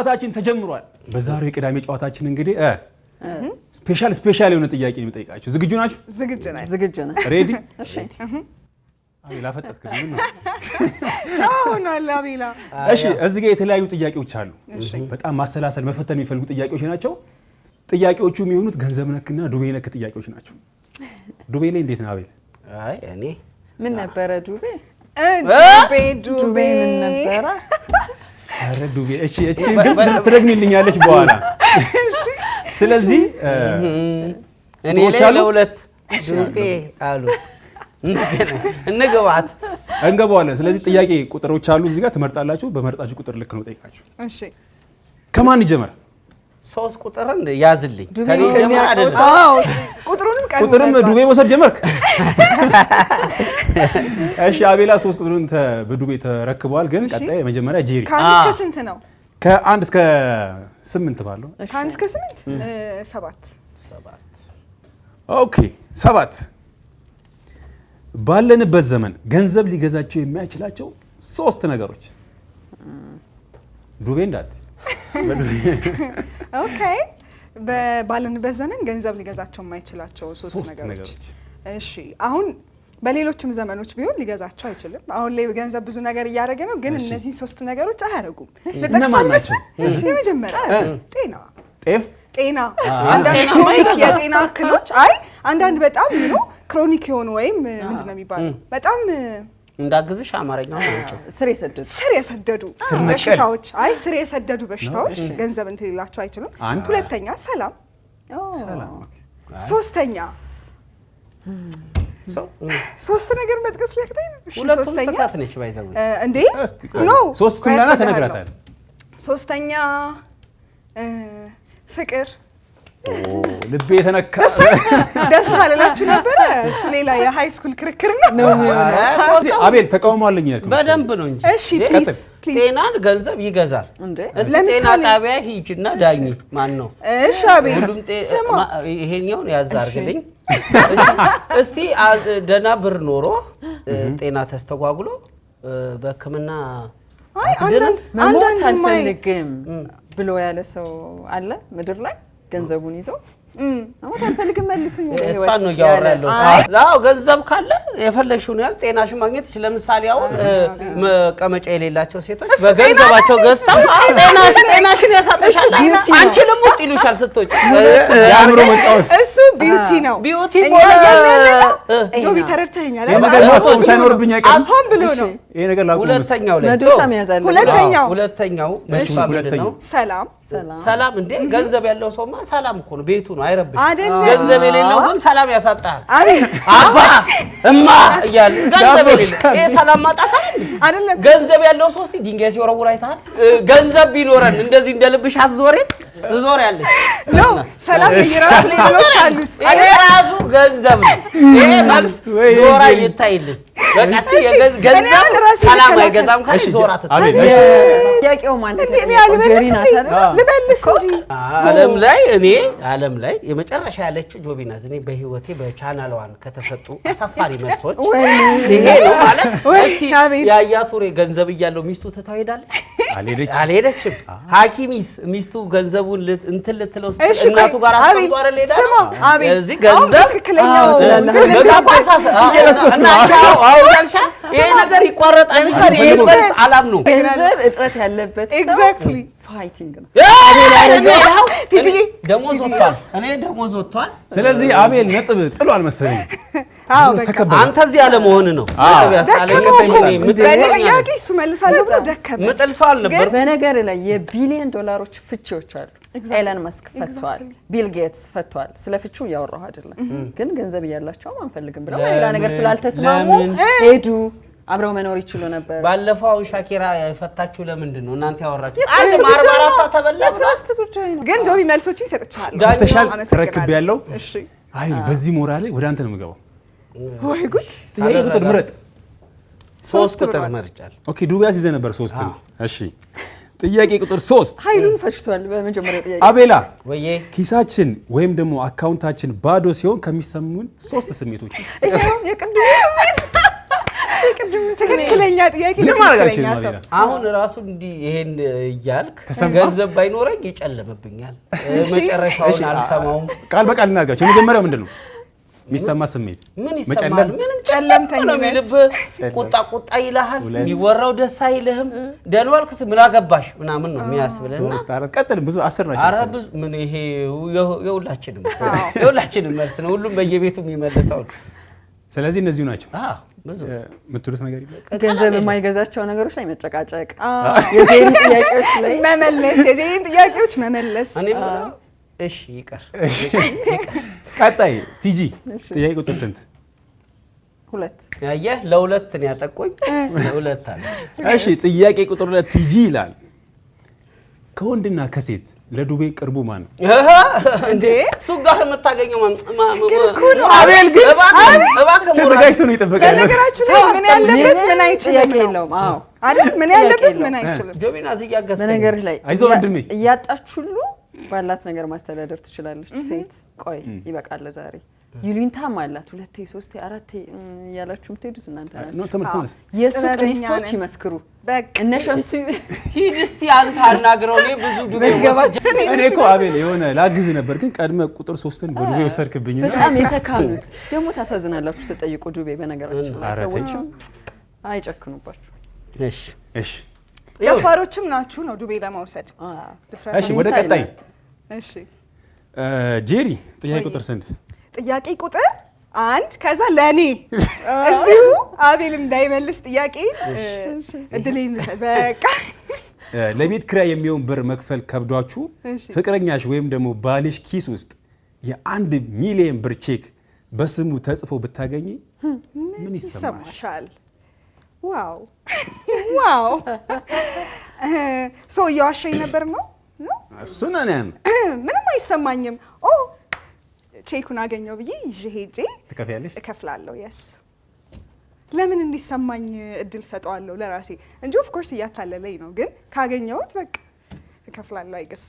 ጨዋታችን ተጀምሯል በዛሬው የቅዳሜ ጨዋታችን እንግዲህ ስፔሻል የሆነ ጥያቄ ነው የምጠይቃችሁ ዝግጁ ናችሁ ዝግጁ ነን ሬዲ እሺ አቤላ ፈጠጥከኝ ነው ጫውና አቤላ እሺ እዚህ ጋር የተለያዩ ጥያቄዎች አሉ በጣም ማሰላሰል መፈተን የሚፈልጉ ጥያቄዎች ናቸው ጥያቄዎቹ የሚሆኑት ገንዘብ ነክና ዱቤ ነክ ጥያቄዎች ናቸው ዱቤ ላይ እንዴት ነው አቤል አይ እኔ ምን ነበር ዱቤ ምን ነበር አረ ዱቤ እቺ ድምጽ ትረግሚልኛለች በኋላ ስለዚህ እኔ ለሁለት ዱቤ አሉ እንገባዋለን ስለዚህ ጥያቄ ቁጥሮች አሉ እዚህ ጋር ትመርጣላችሁ በመርጣችሁ ቁጥር ልክ ነው ጠይቃችሁ እሺ ከማን ይጀምር 3 ቁጥርን ያዝልኝ ከኔ ጀምር አይደል አዎ ቁጥሩንም ዱቤ መውሰድ ጀመርክ እሺ አቤላ 3 ቁጥሩን በዱቤ ተረክቧል ግን ቀጣይ የመጀመሪያ ጄሪ ከአንድ እስከ ስንት ነው ከ1 እስከ 8 ባለው ከ1 እስከ 8 7 ኦኬ 7 ባለንበት ዘመን ገንዘብ ሊገዛቸው የሚያችላቸው 3 ነገሮች ዱቤ እንዳት ኦኬ ባለንበት ዘመን ገንዘብ ሊገዛቸው የማይችላቸው 3 ነገሮች እሺ አሁን በሌሎችም ዘመኖች ቢሆን ሊገዛቸው አይችልም አሁን ላይ ገንዘብ ብዙ ነገር እያደረገ ነው ግን እነዚህ 3 ነገሮች አያረጉም ለተቀሰመ የመጀመሪያ ጤና አንዳንድ ክሮኒክ የጤና እክሎች አንዳንድ በጣም ክሮኒክ የሆኑ ወይም ምንድነው የሚባለው በጣም እንዳግዝሽ አማርኛው ናቸው ስር የሰደዱ በሽታዎች ስር የሰደዱ በሽታዎች ገንዘብ እንትን ሊላቸው አይችሉም ሁለተኛ ሰላም ሶስተኛ ሶስት ነገር መጥቀስ ሊያቅተኝ ሶስተኛ ነች ባይዘው እንዴ ሶስተኛ ተነግራታል ሶስተኛ ፍቅር ልቤ ተነካ ደስታ ለላችሁ ነበር እሱ ሌላ የሃይ ስኩል ክርክር ነው አቤል ተቃውሟልኝ ያልኩ በደንብ ነው እንጂ እሺ ፕሊዝ ጤናን ገንዘብ ይገዛል ጤና ጣቢያ ሂጂና ዳኝ ማን ነው እሺ አቤል ሁሉም ይሄኛውን ያዛርግልኝ እስቲ ደና ብር ኖሮ ጤና ተስተጓጉሎ በህክምና አንዳንድ መሞት አልፈልግም ብሎ ያለ ሰው አለ ምድር ላይ ገንዘቡን ይዞ አሁን ታፈልግም መልሱኝ እሷን ነው ያወራለው አዎ ገንዘብ ካለ የፈለግሽው ነው ያል ጤናሽን ማግኘት ለምሳሌ አሁን መቀመጫ የሌላቸው ሴቶች በገንዘባቸው ገዝተው ጤናሽን ያሳጥሻል አንቺ ልሙጥ ይሉሻል ስትወጪ ያምሮ መጣውስ እሱ ቢዩቲ ነው ቢዩቲ ጆቢ ተረድተኛል የነገር ማስቆም ሳይኖርብኝ አይቀርም አሁን ብሎ ነው ይሄ ነገር ላቁም ሁለተኛው ላይ መዶሻ መያዛለ ሁለተኛው ምንድነው ሰላም እንዴ ገንዘብ ያለው ሰውማ ሰላም እኮ ነው ቤቱ ነው አይረብሽ ገንዘብ የሌለው ግን ሰላም ያሳጣል አባ እማ ይያል ገንዘብ የሌለው ይሄ ሰላም ማጣት አይደለም ገንዘብ ያለው ሰው እስቲ ድንጋይ ሲወረውር አይታል ገንዘብ ቢኖረን እንደዚህ እንደልብሽ አትዞሪም ትዞሪያለሽ ነው ሰላም ይራስ ሌሎች አሉት ይሄ ራሱ ገንዘብ ነው ይሄ መልስ ዞራ ይታይልኝ በቃ እስቲ ገንዘብ ሰላም አይገዛም ካሽ ዞራ ትታል ያቂው ማለት ነው ጀሪና ልበልስ እንጂ ዓለም ላይ የመጨረሻ ያለችው ጆቢናዝ እኔ በህይወቴ በቻናልዋን ከተሰጡ አሳፋሪ መልሶች ይሄ ነው ማለት እስቲ ያያቱሬ ገንዘብ ይያለው ሚስቱ ተታይዳለች አልሄደችም ሐኪሚስ ሚስቱ ገንዘቡን እንትን ልትለው እናቱ ጋር አስቀምጦ አይደል ሄዳ እዚህ ገንዘብ ትክክለኛው አውያልሻ ይሄ ነገር ይቋረጣል ይሄ መልስ አላም ነው ገንዘብ እጥረት ያለበት ኤግዛክትሊ ፋይቲንግ ነው ደሞዝ ወጥቷል ስለዚህ አቤል ነጥብ ጥሏል መሰለኝ አንተ እዚህ ያለ መሆን ነው እሱ መልሳለሁ ብሎ ደከመ ምጥል ሰው አልነበር በነገር ላይ የቢሊየን ዶላሮች ፍቺዎች አሉ ኤለን መስክ ፈቷል ቢል ጌትስ ፈቷል ስለ ፍቹ ያወራው አይደለም ግን ገንዘብ ያላቸው አንፈልግም ብለው ሌላ ነገር ስላልተስማሙ ሄዱ አብረው መኖር ይችሉ ነበር ባለፈው ሻኪራ የፈታችሁ ለምንድን ነው እናንተ ያወራችሁ አንድ ማርማራታ ተበላ ትራስት ጉዳይ ነው ግን ጆቢ መልሶችን ይሰጥቻል ተሻል ተረክብ ያለው እሺ አይ በዚህ ሞራሌ ወደ አንተ ነው የምገባው ወይ ጉድ ይሄ ቁጥር ምረጥ 3 ቁጥር መርጫል ኦኬ ዱቢያስ ይዘ ነበር 3 እሺ ጥያቄ ቁጥር 3 ኃይሉን ፈሽቷል በመጀመሪያ ጥያቄ አቤላ ወዬ ኪሳችን ወይም ደግሞ አካውንታችን ባዶ ሲሆን ከሚሰሙን 3 ስሜቶች ይሄው የቅድም ስሜት ትክክለኛ ጥያቄ ለማረጋችን ነው። አሁን ራሱ እንዲህ ይሄን እያልክ ገንዘብ ባይኖረኝ ይጨልምብኛል፣ መጨረሻውን አልሰማውም። ቃል በቃል እናርጋቸው። የመጀመሪያው ምንድነው የሚሰማ ስሜት? ምን ይሰማል? ምንም ጨለምተኛ ነው የሚልብህ። ቁጣ ይልሃል፣ የሚወራው ደስ አይልህም። ደህና ዋልክስ ምን አገባሽ ምናምን ነው የሚያስብልና ሶስት አራት ቀጥል ብዙ 10 ናቸው። ኧረ ብዙ ምን ይሄ የሁላችንም መልስ ነው። ሁሉም በየቤቱ የሚመልሰው ነው። ስለዚህ እነዚህ ናቸው። ብዙ የምትሉት ነገር ይበቃ። ገንዘብ የማይገዛቸው ነገሮች ላይ መጨቃጨቅ፣ የጄሪ ጥያቄዎች ላይ መመለስ፣ የጄሪን ጥያቄዎች መመለስ። እኔ እሺ ይቀር። ቀጣይ ቲጂ ጥያቄ ቁጥር ስንት? 2 ያየህ ለሁለት ነው ያጠቆኝ። ለሁለት አለ። እሺ ጥያቄ ቁጥር 2 ቲጂ ይላል ከወንድና ከሴት ለዱቤ ቅርቡ ማን ነው? እንዴ ሱቅ ጋር የምታገኘው አቤል ግን እባክህ ተዘጋጅቶ ነው ይጠብቃል። ነገራችሁ ላይ ምን ያለበት ምን አይችልም የለውም። አዎ አይደል? ምን ያለበት ምን አይችልም። ጆቢና ዝያገሰ በነገር ላይ አይዞህ ወንድሜ እያጣች ሁሉ ባላት ነገር ማስተዳደር ትችላለች ሴት። ቆይ ይበቃል ዛሬ ይሉኝታም አላት 2 3 4 ያላችሁ የምትሄዱት እናንተ ነው። ተመልሰን የሱቅ ሊስቶች ይመስክሩ። እነ ሸምሱ ሂድ እስቲ አንተ አናግረው። እኔ ብዙ ዱቤ ወሰድኩ። እኔ እኮ አቤል የሆነ ላግዝ ነበር ግን ቀድመ ቁጥር 3ን በዱቤ ወሰድክብኝና በጣም የተካኑት ደግሞ ታሳዝናላችሁ ስትጠይቁ ዱቤ። በነገራችን ላይ ሰዎችም አይጨክኑባችሁ። እሺ ደፋሮችም ናችሁ ነው ዱቤ ለማውሰድ። እሺ ወደ ቀጣይ። እሺ ጄሪ ጥያቄ ቁጥር ስንት? ጥያቄ ቁጥር 1 ከዛ ለኔ እዚሁ አቤል እንዳይመልስ ጥያቄ እድሌን በቃ ለቤት ኪራይ የሚሆን ብር መክፈል ከብዷችሁ ፍቅረኛሽ ወይም ደግሞ ባልሽ ኪስ ውስጥ የ1 ሚሊዮን ብር ቼክ በስሙ ተጽፎ ብታገኚ ምን ይሰማሻል? ዋው ዋው ሶ እየዋሸኝ ነበር ነው? እሱን እኔ ምንም አይሰማኝም። ቼኩን አገኘው ብዬ ይዤ ሄጄ ትከፍያለሽ? እከፍላለሁ። የስ ለምን እንዲሰማኝ እድል ሰጠዋለሁ ለራሴ እንጂ ኦፍ ኮርስ እያታለለኝ ነው። ግን ካገኘሁት በቃ እከፍላለሁ። አይገስ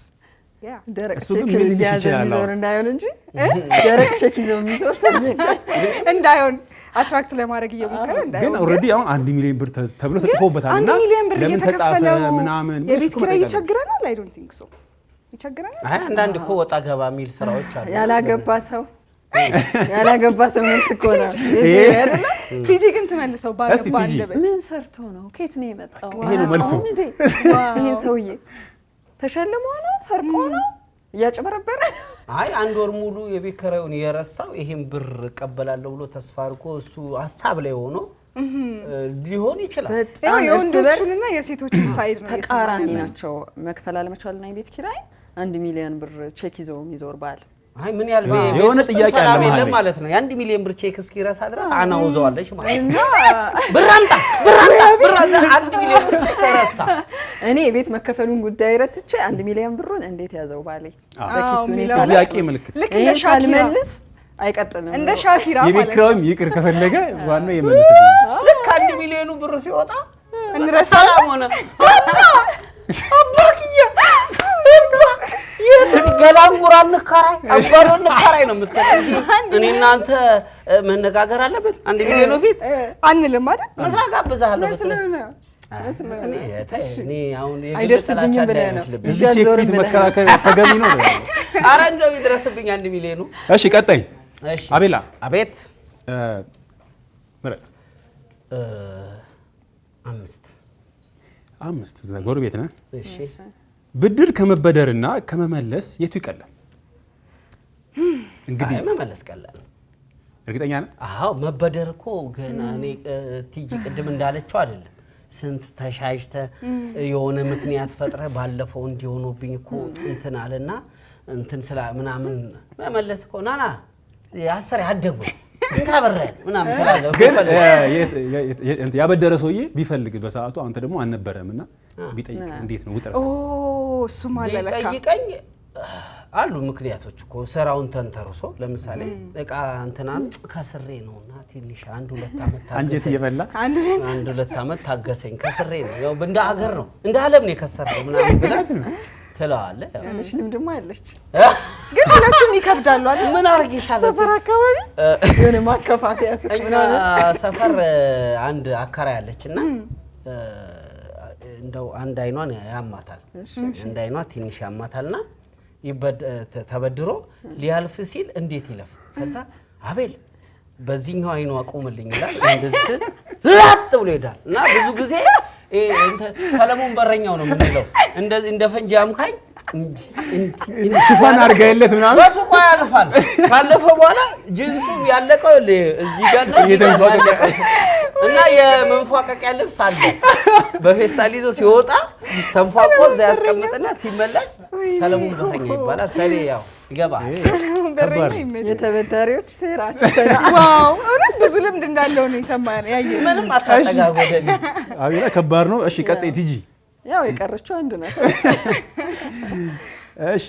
ያ ደረቅ ቼክ ይያዘ የሚዞር እንዳይሆን እንጂ ደረቅ ቼክ ይዞ የሚዞር ሰው እንዳይሆን አትራክት ለማድረግ እየሞከረ እንዳይሆን። ግን ኦልሬዲ አሁን 1 ሚሊዮን ብር ተብሎ ተጽፎበታልና 1 ሚሊዮን ብር ለምን ተጻፈ ምናምን የቤት ኪራይ ይቸግረናል። አይ ዶንት ቲንክ ሶ ይቸግረናል። አንዳንድ እኮ ወጣ ገባ የሚል ስራዎች አሉ። ያላገባ ሰው መልስ እኮ ነው። ቲጂ ግን ትመልሰው ባለባ አንደበት ምን ሰርቶ ነው? ከየት ነው የመጣው? ይሄ ነው መልሱ። ይሄን ሰውዬ ተሸልሞ ነው ሰርቆ ነው እያጭበረበረ? አይ 1 ወር ሙሉ የቤት ኪራዩን የረሳው ይሄን ብር እቀበላለሁ ብሎ ተስፋ አድርጎ እሱ ሀሳብ ላይ ሆኖ ሊሆን ይችላል። በጣም የወንዶቹንና የሴቶቹን ሳይድ ነው ተቃራኒ ናቸው። መክፈል አለመቻልና የቤት ኪራይ 1 ሚሊዮን ብር ቼክ ይዞ የሚዞር ባል አይ ምን ያህል የሆነ ጥያቄ አለ ማለት ነው። የ1 ሚሊዮን ብር ቼክ እስኪረሳ ድረስ አናውዘዋለሽ ማለት ነው። ብር አምጣ 1 ሚሊዮን ብር ቼክ ረሳ። እኔ የቤት መከፈሉን ጉዳይ ረስቼ 1 ሚሊዮን ብሩን እንዴት ያዘው ባሌ በኪሱ ነው? ጥያቄ ምልክት ልክ እንደ ሻኪራ መልስ አይቀጥልም። እንደ ሻኪራ ማለት የቤት ኪራዩም ይቅር ከፈለገ ዋናው የመልስልኝ ልክ 1 ሚሊዮኑ ብር ሲወጣ እንረሳለን ሆነ አባክያ ገላንጉራ ንካራይ አባሮ ንካራይ ነው የምትለው። እኔ እናንተ መነጋገር አለብን። 1 ሚሊዮን ፊት አንልም አይደል? ምሳ ጋብዛለሁ መስሎና እኔ አሁን አይደርስብኝም ብለህ ነው እዚህ ቼክ ፊት መከራከር ተገቢ ነው። ኧረ እንደው ይድረስብኝ 1 ሚሊዮኑ። እሺ ቀጣይ አቤላ። አቤት ምረጥ። 5 ጎረቤት ነህ። እሺ ብድር ከመበደርና ከመመለስ የቱ ይቀላል? እንግዲህ መመለስ ቀላል። እርግጠኛ ነህ? አዎ መበደር እኮ ገና እኔ ቲጂ ቅድም እንዳለችው አይደለም። ስንት ተሻሽተ የሆነ ምክንያት ፈጥረ ባለፈው እንዲሆኑብኝ እኮ እንትን አለና እንትን ስላ ምናምን መመለስ እኮ ናና ያሰር ያደጉ እንካበረን ምናምን ተላለ። ግን ያበደረ ሰውዬ ቢፈልግ በሰዓቱ አንተ ደግሞ አልነበረምና ቢጠይቅ እንዴት ነው ውጥረት? እሱ ማለለካ ቢጠይቀኝ አሉ ምክንያቶች እኮ ስራውን ተንተርሶ ለምሳሌ እቃ እንትናን ከስሬ ነውና ትንሽ 1-2 አመት አንጀት እየበላ 1-2 አመት ታገሰኝ ከስሬ ነው። ያው እንደ ሀገር ነው እንደ ዓለም ነው የከሰረው ምናምን ብላት ትለዋለህ። ያለሽ ልምድማ ያለች ግን ሁለቱም ይከብዳሉ አይደል? ምን አርግሻለሁ? ሰፈር አካባቢ የሆነ ማከፋፈያ ሱቅ ምናምን ሰፈር አንድ አከራይ አለችና እንደው አንድ አይኗን ያማታል። አንድ አይኗ ትንሽ ያማታልና ተበድሮ ሊያልፍ ሲል እንዴት ይለፍ? ከዛ አቤል በዚህኛው አይኗ አቁምልኝ ይላል። እንደዚህ ላጥ ብሎ ይሄዳል እና ብዙ ጊዜ ሰለሞን በረኛው ነው የምንለው። እንደዚህ እንደ ፈንጂ አምካኝ ሽፋን አድርገህለት ምናምን በሱቁ ያልፋል። ካለፈ በኋላ ጅንሱ ያለቀው እዚህ ጋር እና የመንፏቀቂያ ልብስ አለ በፌስታል ይዞ ሲወጣ ተንፏቆ እዛ ያስቀምጥና ሲመለስ ሰለሞን በረኛ ይባላል። ሰሌ ያው ይገባል። የተበዳሪዎች ሴራች ዋው እውነት ብዙ ልምድ እንዳለው ነው የሰማነው። ያየው ምንም አታጠጋጎደኝ። አቤላ ከባድ ነው። እሺ ቀጥይ ቲጂ። ያው የቀረችው አንድ ነው። እሺ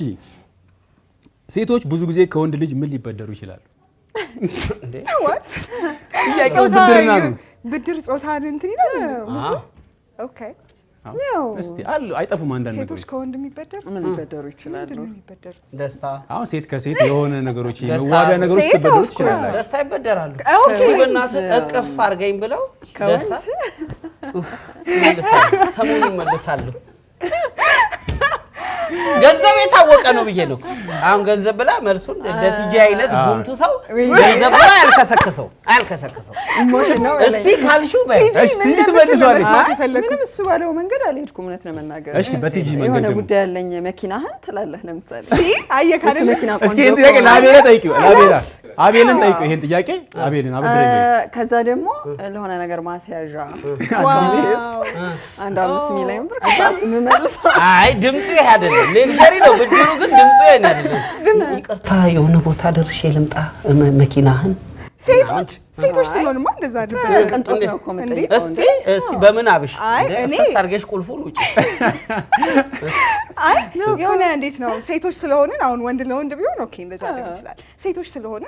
ሴቶች ብዙ ጊዜ ከወንድ ልጅ ምን ሊበደሩ ይችላሉ? እንዴ ዋት ጥያቄው ብድርና ነው። ብድር ጾታን እንትን ይላል ብዙ ኦኬ። ያው እስቲ አሉ አይጠፉም አንዳንድ ሴቶች ነገሮች ከወንድ የሚበደር ምን ሊበደሩ ይችላሉ? ምንድን ነው የሚበደሩት? ደስታ አሁን ሴት ከሴት የሆነ ነገሮች መዋቢያ ነገሮች ሴት ትበደሩ of ትችላላችሁ። ደስታ ይበደራሉ። ኦኬ በእናትህ እቅፍ አድርገኝ ብለው ደስታ ይመልሳሉ። ሰሞኑን ይመልሳሉ። ገንዘብ የታወቀ ነው ብዬ ነው። አሁን ገንዘብ ብላ መልሱን እንደ ቲጂ አይነት ጉምቱ ሰው ገንዘብ ብላ አያልከሰከሰው። ኢሞሽን ነው እስቲ ካልሽው በይ እሺ ቲጂ ትመልሷለች። ምንም እሱ ባለው መንገድ አልሄድኩም እውነት ለመናገር። እሺ በቲጂ መንገድ የሆነ ደግሞ ጉዳይ ያለኝ መኪናህን ትላለህ ለምሳሌ አየህ እሱ መኪና እስኪ ይሄን ጥያቄ ለአቤላ ጠይቂው። ለአቤላ አቤልን ጠይቂው ይሄን ጥያቄ አቤልን አበድረኝ በይ። ከዛ ደግሞ ለሆነ ነገር ማስያዣ አንድ 5 ሚሊዮን ብር ከዛት የምመልሰው አይ ድምፁ ይሄ አይደለም። ሌክቸሪ ነው ብድሩ ግን ድምፁ ይሄ አይደለም። ይቅርታ የሆነ ቦታ ደርሼ ልምጣ መኪናህን። ሴቶች ስለሆነማ እንደዛ አይደለም። ቅንጦት ነው እኮ የምጠይቀው። እስቲ በምን አብሽ አይ እኔ ፈስ አድርገሽ ቁልፉን ውጪ። አይ የሆነ እንዴት ነው ሴቶች ስለሆነን አሁን ወንድ ለወንድ ቢሆን ኦኬ እንደዛ ሊሆን ይችላል። ሴቶች ስለሆነ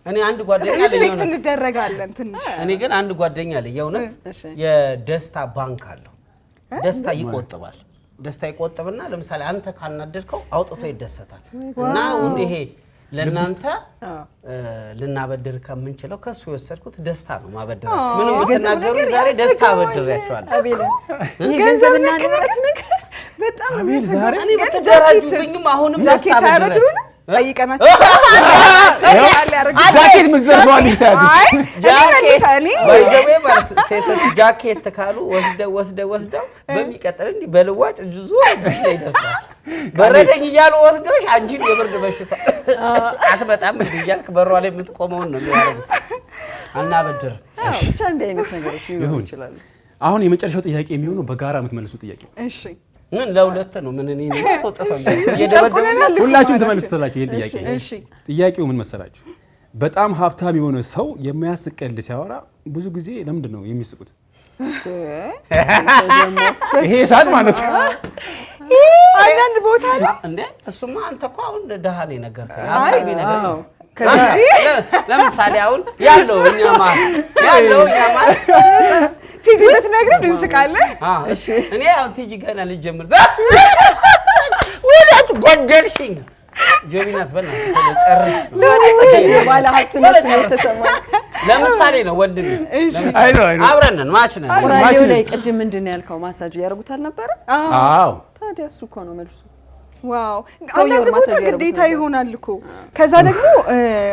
እኔ አንድ ጓደኛ ሪስፔክት እንደረጋለን ትንሽ። እኔ ግን አንድ ጓደኛ አለ የእውነት የደስታ ባንክ አለው። ደስታ ይቆጥባል። ደስታ ይቆጥብና ለምሳሌ አንተ ካናደድከው አውጥቶ ይደሰታል። እና ይሄ ለናንተ ልናበድር ከምንችለው ከሱ የወሰድኩት ደስታ ነው ማበደራችሁ። ምንም ብትናገሩ ዛሬ ደስታ አበድራችኋለሁ። አቤል ይሄ ገንዘብና ንብረት ነገር በጣም አቤል ዛሬ እኔ በተደራጁብኝም አሁንም ደስታ አበድራችኋለሁ። ጠይቀናቸው ጃኬት ምዘርቷል ይታያል። ባይዘዌ ማለት ሴቶች ጃኬት ካሉ ወስደው በሚቀጥል እንዲህ በልዋጭ ጁዙ ይደርሳል። በረደኝ እያሉ ወስደውሽ አንቺን የብርድ በሽታ አትመጣም እያልክ በሯ ላይ የምትቆመውን ነው የሚያደርጉት። አናበድር ብቻ እንዲህ አይነት ነገሮች ሊሆኑ ይችላሉ። አሁን የመጨረሻው ጥያቄ የሚሆነው በጋራ የምትመልሱ ጥያቄ እሺ ምን ለሁለት ነው? ምን እኔ ወጣው እየደበደበ ሁላችሁም ተመልሱታላችሁ። ይሄን ጥያቄ እሺ ጥያቄው ምን መሰላችሁ? በጣም ሀብታም የሆነ ሰው የሚያስቅ ቀልድ ሲያወራ ብዙ ጊዜ ለምንድን ነው የሚስቁት? ይሄ ሳቅ ማለት ነው። አንዳንድ ቦታ ላይ እንዴ እሱማ አንተ እኮ አሁን ደሃ ነው የነገርከኝ። አይ ነገር ነው። ለምሳሌ አሁን ያለው እኛ ማለት ቲጂ ብትነግረን እንስቃለን። እሺ እኔ አሁን ቲጂ ገና ልጀምር ወዳጅ ጎደልሽኝ ጆቢናስ በእናትህ ጨርስ ለሆነ ሰከንድ ባለ ሀብትነት ተሰማኝ። ለምሳሌ ነው ወንድም አብረን ነን ማች ነን። ቁራሌው ላይ ቅድም ምንድን ነው ያልከው? ማሳጅ ያደርጉታል ነበር? አዎ ታዲያ እሱ እኮ ነው መልሱ። ዋው አንዳንድ ቦታ ግዴታ ይሆናል እኮ። ከዛ ደግሞ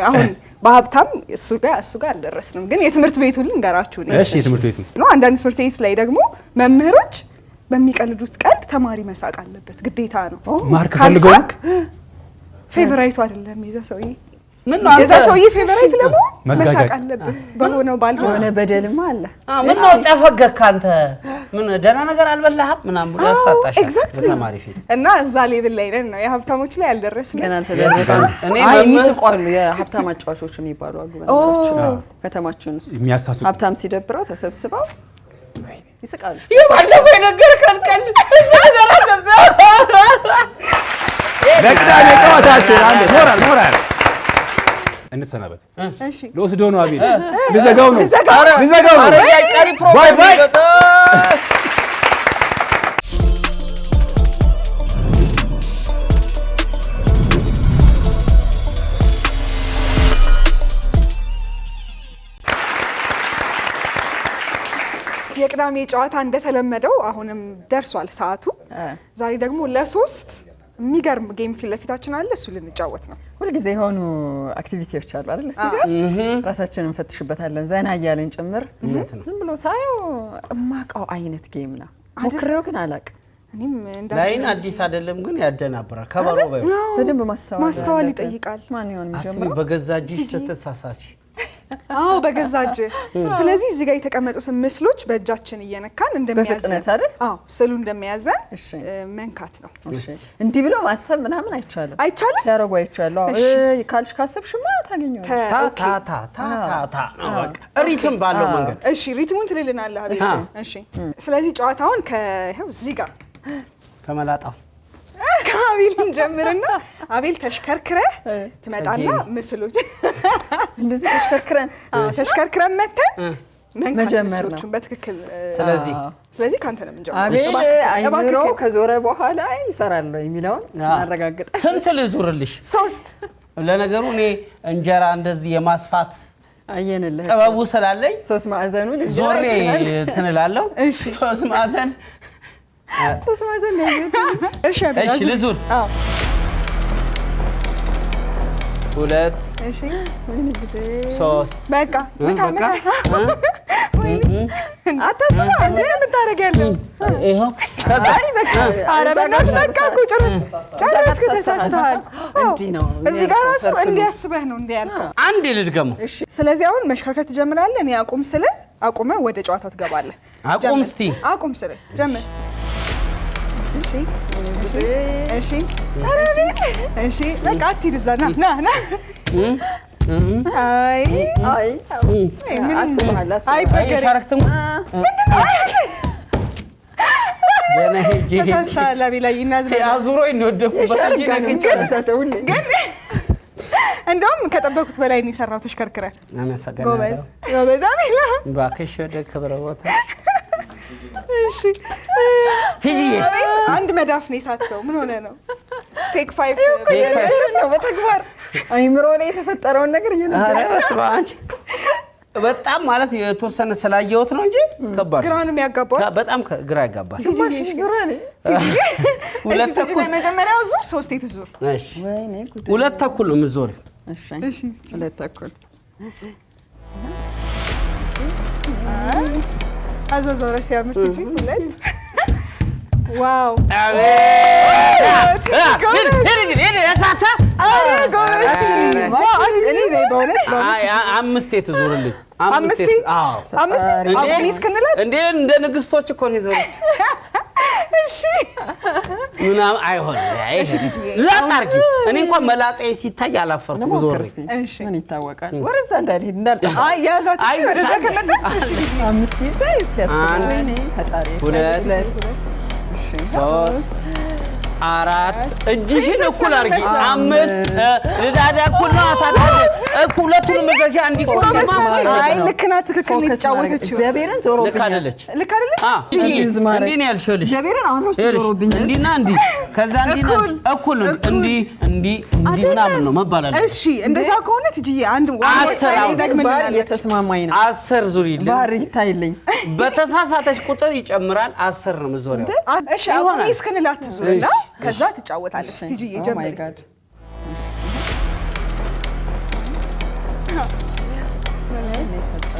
አሁን በሀብታም እሱ ጋር አልደረስንም፣ ግን የትምህርት ቤቱን ልንገራችሁ ነው። እሺ የትምህርት ቤቱ ነው። አንዳንድ ትምህርት ቤት ላይ ደግሞ መምህሮች በሚቀልዱት ቀልድ ተማሪ መሳቅ አለበት፣ ግዴታ ነው። ማርክ ፈልገው ፌቨራይቱ አይደለም የዛ ሰውዬ ምን ነው የዛ ሰውዬ ፌቨራይት ለመሆን መሳቅ አለበት። በሆነው ባልሆነ በደልማ አለ። ምን ነው ጨፈገክ አንተ? ምን ደህና ነገር አልበላህም ምናምን ብሎ ያሳጣሻል ተማሪ ፊት። እና እዛ ሌቭል ላይ ነን ነው የሀብታሞች ላይ ያልደረስን። ገና አልተደረሰም። የሚስቁ አሉ፣ የሀብታም አጫዋቾች የሚባሉ አሉ። ከተማችን ውስጥ የሚያሳስቁ ሀብታም ሲደብረው ተሰብስበው ይስቃሉ። የባለፈው የነገርከን ቀልድ እዛ ነገር አለ። ለቅዳሜ ጨዋታችን አንዴ ሞራል እንሰናበት። እሺ ልወስዶ ነው አቤል፣ ልዘጋው ነው። ባይ ባይ። የቅዳሜ ጨዋታ እንደተለመደው አሁንም ደርሷል ሰዓቱ። ዛሬ ደግሞ ለ3 የሚገርም ጌም ፊት ለፊታችን አለ። እሱ ልንጫወት ነው። ሁልጊዜ የሆኑ አክቲቪቲዎች አሉ አይደል? ስቱዲዮ ውስጥ ራሳችንን እንፈትሽበታለን ዘና እያለን ጭምር። ዝም ብሎ ሳየው እማውቀው አይነት ጌም ነው። ሞክሬው ግን አላውቅም። እኔም ላይን አዲስ አይደለም ግን ያደናብራል። ከባሮ በደንብ ማስተዋል ይጠይቃል። ማን ይሆን የሚጀምረው? በገዛ እጅሽ ስትሳሳች አዎ በገዛ እጅ። ስለዚህ እዚህ ጋር የተቀመጡትን ምስሎች በእጃችን እየነካን እንደሚያዘን በፍጥነት አይደል? አዎ ስሉ እንደሚያዘን መንካት ነው። እንዲህ ብሎ ማሰብ ምናምን አይቻልም። ሲያረጉ አይቻለሁ። ካልሽ ካሰብሽማ ታገኘው ታታታታታ ነው በቃ ሪትም ባለው መንገድ። እሺ ሪትሙን ትልልናለህ አይደል? እሺ ስለዚህ ጨዋታውን ከይኸው እዚህ ጋር ከመላጣው ከአቤል እንጀምርና አቤል ተሽከርክረህ ትመጣና ምስሎች እንደዚህ ተሽከርክረን መተን መጀመር ነው በትክክል። ስለዚህ ካንተ ነው የምንጀምረው። አቤል አይምሮ ከዞረ በኋላ ይሰራል የሚለውን ማረጋገጥ። ስንት ልዙርልሽ? 3 ለነገሩ እኔ እንጀራ እንደዚህ የማስፋት አየንልህ ጥበቡ ስላለኝ 3 ማዕዘኑን ዞሬ ትንላለሁ። 3 ማዕዘን እሺ ልዙር። 2 እሺ 3 በቃ ምታ አታስባ እንዴ የምታረጋለህ? ይሄው ከዛ በቃ አረበናት በቃ እኮ ጨርስ ተሳስተሃል። እንዲህ ነው እዚህ ጋር ራሱ እንዲያስበህ ነው እንዲያልከው። አንዴ ልድገመው። እሺ ስለዚህ አሁን መሽከርከር ትጀምራለህ። እኔ አቁም ስለ አቁመህ ወደ ጨዋታው ትገባለህ። አቁም እስቲ አቁም ስለ ጀምር። እሺ እሺ እሺ በቃ አትሂድ እዛ ና አይ አስበሃል አይ በገሬ ሻርክትም ተሳስተሃል። አቤል ላይ ይናዝላል አዙሮኝ ነው የወደኩበት ግን እንደውም ከጠበኩት በላይ ነው የሰራው። ተሽከርክረህ ጎበዝ አቤል እባክሽ ወደ ክብረ ቦታ። እሺ አንድ መዳፍ ነው የሳትከው። ምን ሆነ ነው? ቴክ 5 ነው በተግባር አይምሮ ላይ የተፈጠረውን ነገር እየነገርኩሽ። በጣም ማለት የተወሰነ ስላየሁት ነው እንጂ ከባድ ግራ ነው የሚያጋባው። በጣም ግራ ያጋባል። ሁለት ተኩል መጀመሪያው ዙር 3 ትዙር። እሺ 2 ተኩል ነው የምትዞሪው። እሺ 2 ተኩል አዞዞረ ሲያምር ትጂ ሁለት ዋው አምስቴ ትዞርልኝ። አምስቴ አቁሚ እስክንላት እንደ ንግስቶች እኮ ነው የዞረች። እሺ ምናምን አይሆንም። ላጣርጊ እኔ እንኳን መላጣዬ ሲታይ አላፈርኩም። ዞር ምን ይታወቃል? ወረዛ እንዳልሄድ እንዳልጣ ያዛት ወደዛ ከመጣች 5 ጊዜ እስቲ ያስብ። ወይኔ ፈጣሪ 3 4 እጅሽን እኩል አድርጊ። 5 ልዳዳ እኩል ነው ታዲያ እኩል ሁለቱንም መዘጃ እንዲቆም አይ ልክ ናት። ትክክል ነው የተጫወተችው። እግዚአብሔርን ዞሮብኝ ልክ አይደለች። እንዲህ ነው ያልሽው ልጅ እግዚአብሔርን አሁን ራሱ ዞሮብኝ እንዲና እንዲህ ከዛ እንዲና እኩል ነው እንዲህ ምናምን ነው መባል አለ። እሺ እንደዛ ከሆነ ትጂዬ አንድ ባር እየተስማማኝ ነው። 10 ዙሪልኝ ባር ይታይልኝ። በተሳሳተሽ ቁጥር ይጨምራል። 10 ነው የምትዞሪው። እሺ አሁን እስክንላት ትዞርና ከዛ ትጫወታለች። ትጂዬ ጀምሪ።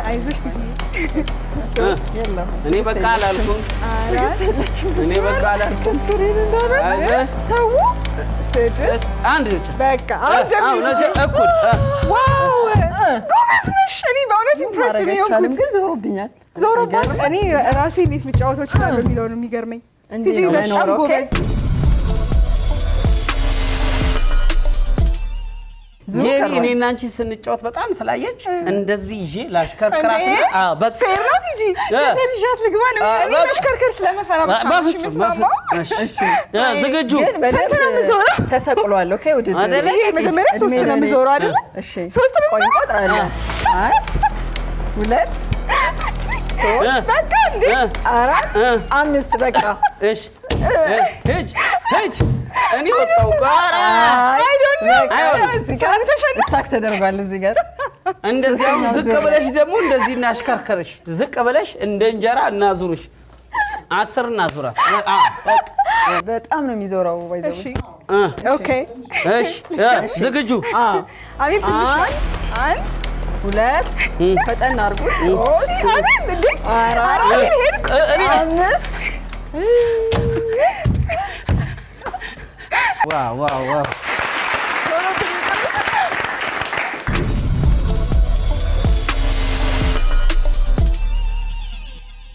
አይዞሽ ትጂዬ። እኔ በቃ አላልኩም። እኔ በቃ አላልኩም። ከስክሪን እንዳረስ ተው 6 አንድ ብቻ በቃ አሁን ጀምሪ። እኩል ዋው ጎበዝ ነሽ። እኔ በእውነት ኢምፕሬስድ ነኝ። ግን ዞሮብኛል። ዞሮባት እኔ ራሴ እንዴት ልጫወተው እችላለሁ የሚለው ነው የሚገርመኝ። ትጂዬ በጣም ጎበዝ። ጄሪ እኔና አንቺ ስንጫወት በጣም ስላየች እንደዚህ ይዤ ላሽከርክራት። በቃ ፌር ነው ትጂ ለልጃት ልግባ ነው። እኔ ማሽከርከር ስለመፈራ ብቻ ነው የምስማማው። እሺ ዝግጁ? ስንት ነው የምዞረው? ተሰቅሏል። ኦኬ ውድድር መጀመሪያ 3 ነው የምዞረው አይደል? እሺ 3 ነው ቆጥራለሁ። 1 2 3 በቃ እንዴ 4 5 በቃ እሺ ሂጅ እኔ ወጣሁ። አይ ዶንት ኖ ስታክ ተደርጓል እዚህ ጋር እንደዚህ ዝቅ ብለሽ ደግሞ እንደዚህ እናሽከርከርሽ ዝቅ ብለሽ እንደ እንጀራ እናዙርሽ 10 እናዙራ በጣም ነው የሚዞረው ወይዘው እሺ ኦኬ እሺ ዝግጁ አቤት አንድ ሁለት ፈጠን አድርጉት 3 4 5 ዋው